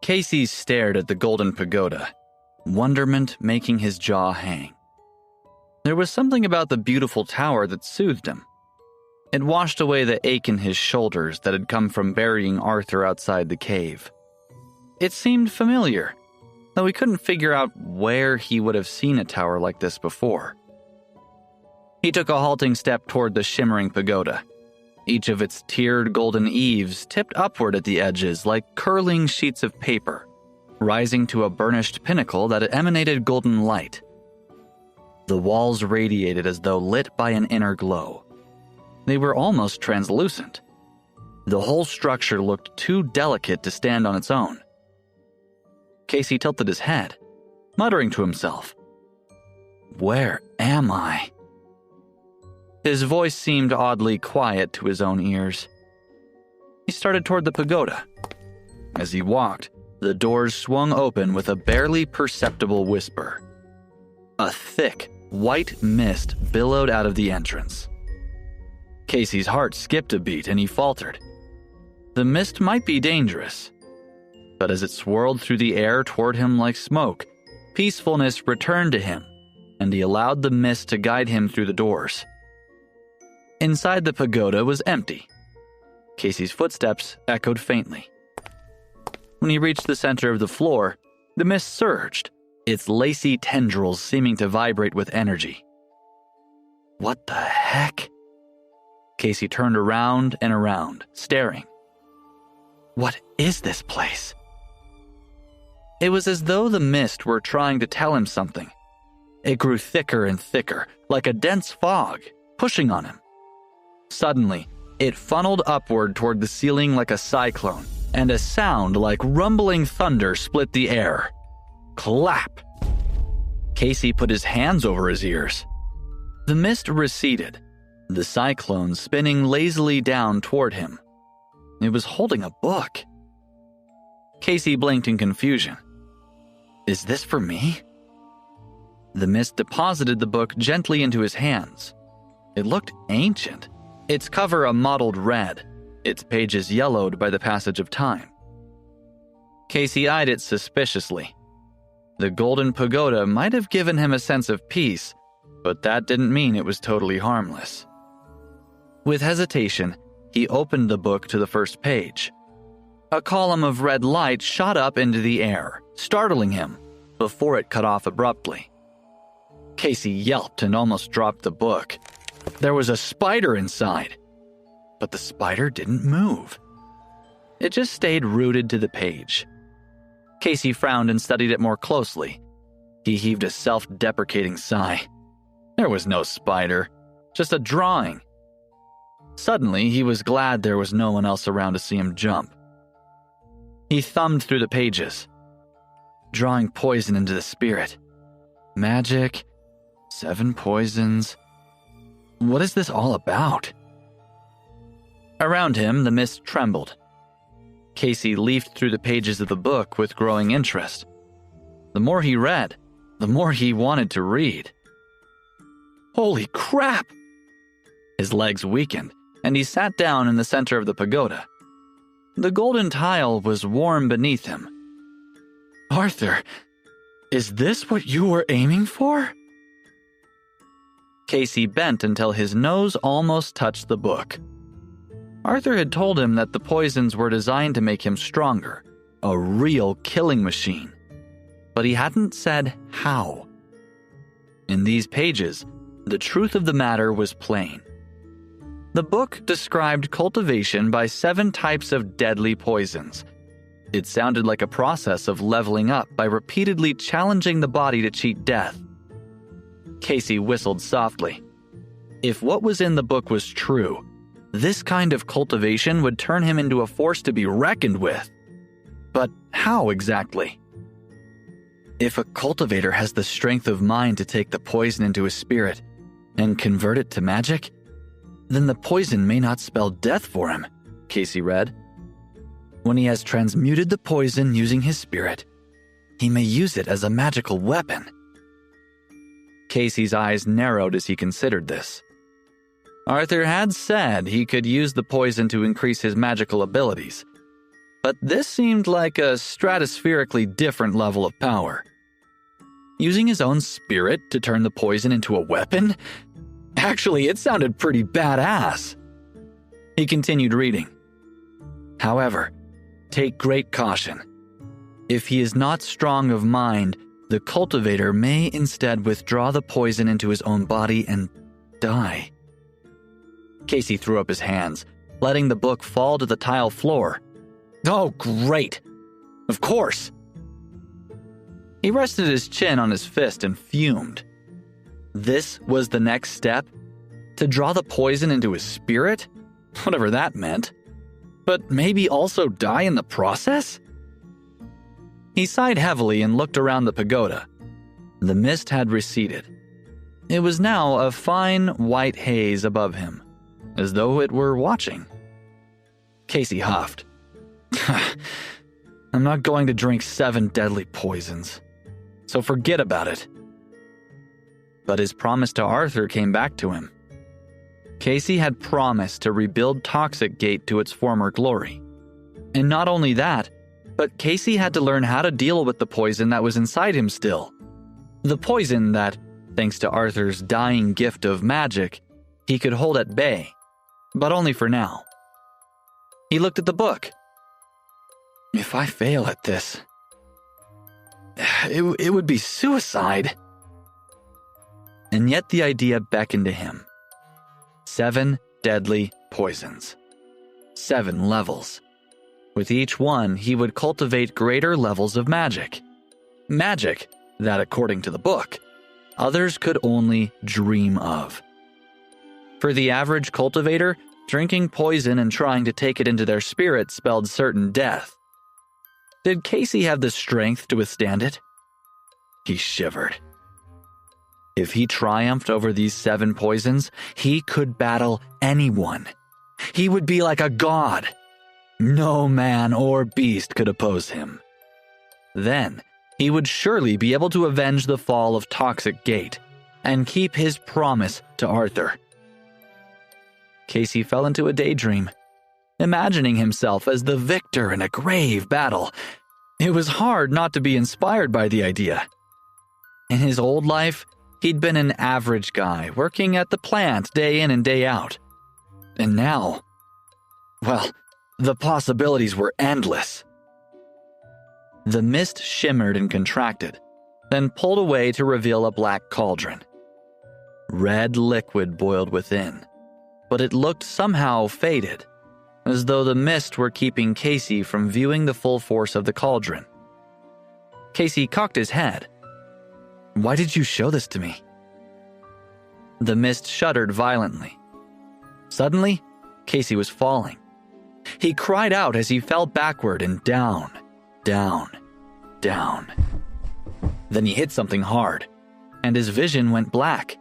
Casey stared at the golden pagoda, wonderment making his jaw hang. There was something about the beautiful tower that soothed him. It washed away the ache in his shoulders that had come from burying Arthur outside the cave. It seemed familiar, though he couldn't figure out where he would have seen a tower like this before. He took a halting step toward the shimmering pagoda. Each of its tiered golden eaves tipped upward at the edges like curling sheets of paper, rising to a burnished pinnacle that emanated golden light. The walls radiated as though lit by an inner glow. They were almost translucent. The whole structure looked too delicate to stand on its own. Casey tilted his head, muttering to himself, "Where am I?" His voice seemed oddly quiet to his own ears. He started toward the pagoda. As he walked, the doors swung open with a barely perceptible whisper. A thick, white mist billowed out of the entrance. Casey's heart skipped a beat and he faltered. The mist might be dangerous, but as it swirled through the air toward him like smoke, peacefulness returned to him, and he allowed the mist to guide him through the doors. Inside the pagoda was empty. Casey's footsteps echoed faintly. When he reached the center of the floor, the mist surged, its lacy tendrils seeming to vibrate with energy. What the heck? Casey turned around and around, staring. What is this place? It was as though the mist were trying to tell him something. It grew thicker and thicker, like a dense fog, pushing on him. Suddenly, it funneled upward toward the ceiling like a cyclone, and a sound like rumbling thunder split the air. Clap! Casey put his hands over his ears. The mist receded, the cyclone spinning lazily down toward him. It was holding a book. Casey blinked in confusion. Is this for me? The mist deposited the book gently into his hands. It looked ancient, its cover a mottled red, its pages yellowed by the passage of time. Casey eyed it suspiciously. The golden pagoda might have given him a sense of peace, but that didn't mean it was totally harmless. With hesitation, he opened the book to the first page. A column of red light shot up into the air, startling him, before it cut off abruptly. Casey yelped and almost dropped the book. There was a spider inside, but the spider didn't move. It just stayed rooted to the page. Casey frowned and studied it more closely. He heaved a self-deprecating sigh. There was no spider, just a drawing. Suddenly, he was glad there was no one else around to see him jump. He thumbed through the pages. Drawing poison into the spirit. Magic. 7 poisons. What is this all about? Around him, the mist trembled. Casey leafed through the pages of the book with growing interest. The more he read, the more he wanted to read. Holy crap! His legs weakened, and he sat down in the center of the pagoda. The golden tile was warm beneath him. Arthur, is this what you were aiming for? Casey bent until his nose almost touched the book. Arthur had told him that the poisons were designed to make him stronger, a real killing machine. But he hadn't said how. In these pages, the truth of the matter was plain. The book described cultivation by 7 types of deadly poisons. It sounded like a process of leveling up by repeatedly challenging the body to cheat death. Casey whistled softly. If what was in the book was true, this kind of cultivation would turn him into a force to be reckoned with. But how exactly? If a cultivator has the strength of mind to take the poison into his spirit and convert it to magic, then the poison may not spell death for him, Casey read. When he has transmuted the poison using his spirit, he may use it as a magical weapon. Casey's eyes narrowed as he considered this. Arthur had said he could use the poison to increase his magical abilities, but this seemed like a stratospherically different level of power. Using his own spirit to turn the poison into a weapon? Actually, it sounded pretty badass. He continued reading. However, take great caution. If he is not strong of mind, the cultivator may instead withdraw the poison into his own body and die. Casey threw up his hands, letting the book fall to the tile floor. Oh, great. Of course. He rested his chin on his fist and fumed. This was the next step? To draw the poison into his spirit? Whatever that meant. But maybe also die in the process? He sighed heavily and looked around the pagoda. The mist had receded. It was now a fine white haze above him, as though it were watching. Casey huffed. I'm not going to drink 7 deadly poisons, so forget about it. But his promise to Arthur came back to him. Casey had promised to rebuild Toxic Gate to its former glory. And not only that, but Casey had to learn how to deal with the poison that was inside him still. The poison that, thanks to Arthur's dying gift of magic, he could hold at bay, but only for now. He looked at the book. If I fail at this, it would be suicide. And yet the idea beckoned to him. 7 deadly poisons. 7 levels. With each one, he would cultivate greater levels of magic. Magic that, according to the book, others could only dream of. For the average cultivator, drinking poison and trying to take it into their spirit spelled certain death. Did Casey have the strength to withstand it? He shivered. If he triumphed over these 7 poisons, he could battle anyone. He would be like a god. No man or beast could oppose him. Then, he would surely be able to avenge the fall of Toxic Gate and keep his promise to Arthur. Casey fell into a daydream, imagining himself as the victor in a grave battle. It was hard not to be inspired by the idea. In his old life, he'd been an average guy working at the plant day in and day out. And now, well, the possibilities were endless. The mist shimmered and contracted, then pulled away to reveal a black cauldron. Red liquid boiled within, but it looked somehow faded, as though the mist were keeping Casey from viewing the full force of the cauldron. Casey cocked his head. Why did you show this to me? The mist shuddered violently. Suddenly, Casey was falling. He cried out as he fell backward and down, down, down. Then he hit something hard, and his vision went black.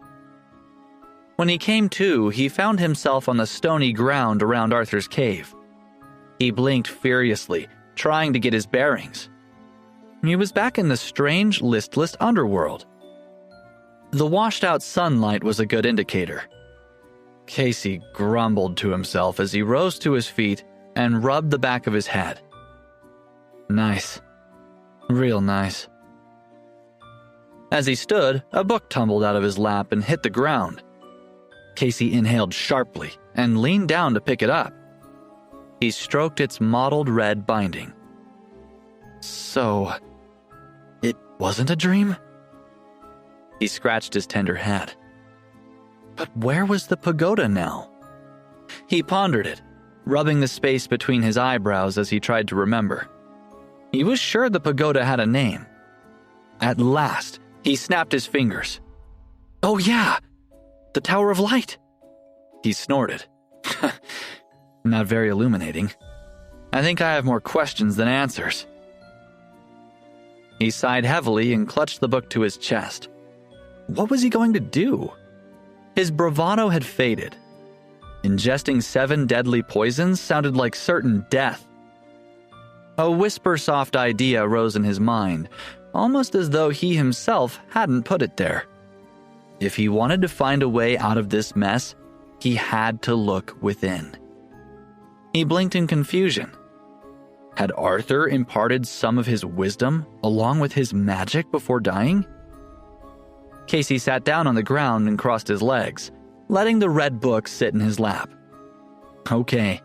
When he came to, he found himself on the stony ground around Arthur's cave. He blinked furiously, trying to get his bearings. He was back in the strange, listless underworld. The washed-out sunlight was a good indicator. Casey grumbled to himself as he rose to his feet and rubbed the back of his head. Nice. Real nice. As he stood, a book tumbled out of his lap and hit the ground. Casey inhaled sharply and leaned down to pick it up. He stroked its mottled red binding. So, it wasn't a dream? He scratched his tender head. But where was the pagoda now? He pondered it, rubbing the space between his eyebrows as he tried to remember. He was sure the pagoda had a name. At last, he snapped his fingers. Oh yeah, the Tower of Light. He snorted. Not very illuminating. I think I have more questions than answers. He sighed heavily and clutched the book to his chest. What was he going to do? His bravado had faded. Ingesting 7 deadly poisons sounded like certain death. A whisper-soft idea rose in his mind, almost as though he himself hadn't put it there. If he wanted to find a way out of this mess, he had to look within. He blinked in confusion. Had Arthur imparted some of his wisdom along with his magic before dying? Casey sat down on the ground and crossed his legs, letting the red book sit in his lap. Okay,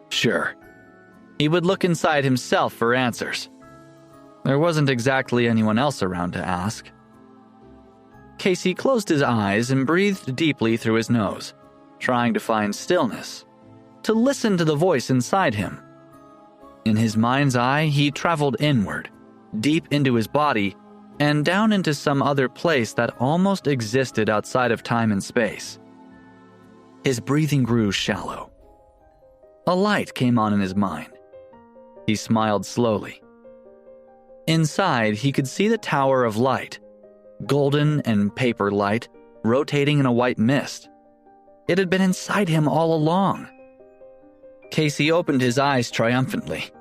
sure. He would look inside himself for answers. There wasn't exactly anyone else around to ask. Casey closed his eyes and breathed deeply through his nose, trying to find stillness, to listen to the voice inside him. In his mind's eye, he traveled inward, deep into his body, and down into some other place that almost existed outside of time and space. His breathing grew shallow. A light came on in his mind. He smiled slowly. Inside, he could see the Tower of Light, golden and paper light, rotating in a white mist. It had been inside him all along. Casey opened his eyes triumphantly.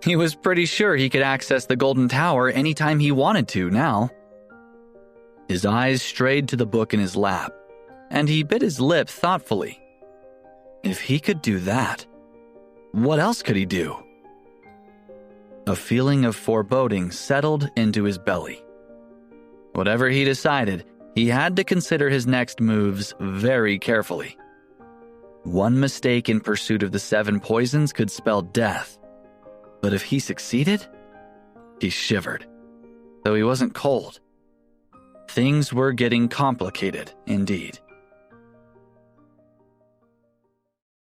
He was pretty sure he could access the Golden Tower anytime he wanted to now. His eyes strayed to the book in his lap, and he bit his lip thoughtfully. If he could do that, what else could he do? A feeling of foreboding settled into his belly. Whatever he decided, he had to consider his next moves very carefully. One mistake in pursuit of the 7 poisons could spell death. But if he succeeded, he shivered, though he wasn't cold. Things were getting complicated, indeed.